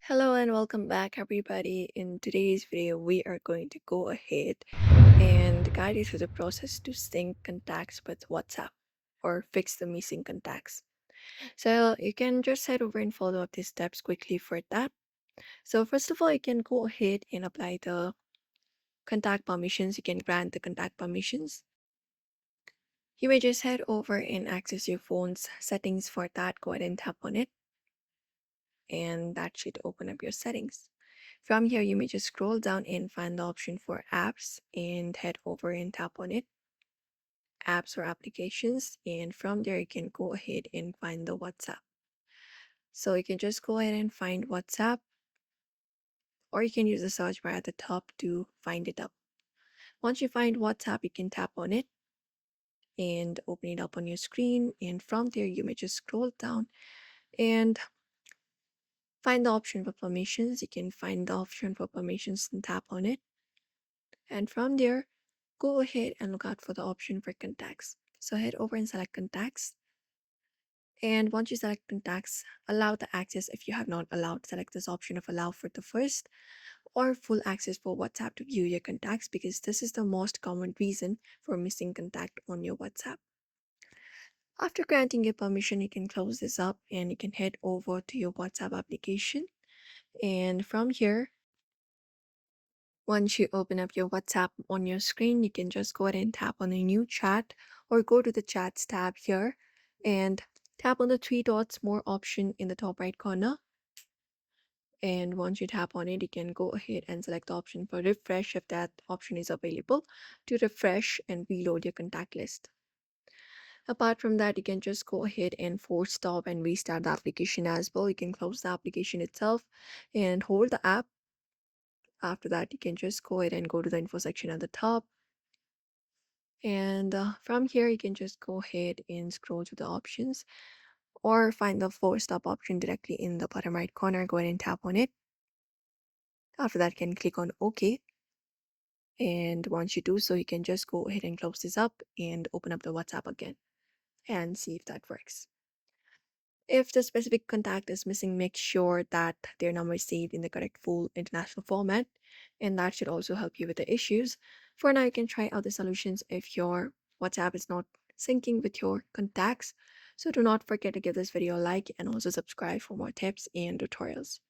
Hello and welcome back, everybody. In today's video, we are going to go ahead and guide you through the process to sync contacts with WhatsApp or fix the missing contacts. So you can just head over and follow up these steps quickly for that. So first of all, you can go ahead and apply the contact permissions. You can grant the contact permissions. You may just head over and access your phone's settings for that. Go ahead and tap on it, and that should open up your settings. From here, you may just scroll down and find the option for apps and head over and tap on it, apps or applications. And from there, you can go ahead and find the WhatsApp. So you can just go ahead and find WhatsApp, or you can use the search bar at the top to find it up. Once you find WhatsApp, you can tap on it and open it up on your screen. And from there, you may just scroll down and find the option for permissions. You can find the option for permissions and tap on it. And from there, go ahead and look out for the option for contacts. So head over and select contacts. And once you select contacts, allow the access. If you have not allowed, select this option of allow for the first or full access for WhatsApp to view your contacts, because this is the most common reason for missing contact on your WhatsApp. After granting your permission, you can close this up and you can head over to your WhatsApp application. And from here, once you open up your WhatsApp on your screen, you can just go ahead and tap on a new chat or go to the chats tab here and tap on the three dots more option in the top right corner. And once you tap on it, you can go ahead and select the option for refresh if that option is available to refresh and reload your contact list. Apart from that, you can just go ahead and force stop and restart the application as well. You can close the application itself and hold the app. After that, you can just go ahead and go to the info section at the top. And from here, you can just go ahead and scroll to the options or find the force stop option directly in the bottom right corner. Go ahead and tap on it. After that, you can click on OK. And once you do so, you can just go ahead and close this up and open up the WhatsApp again and see if that works. If the specific contact is missing, make sure that their number is saved in the correct full international format, and that should also help you with the issues. For now, you can try out the solutions if your WhatsApp is not syncing with your contacts. So do not forget to give this video a like and also subscribe for more tips and tutorials.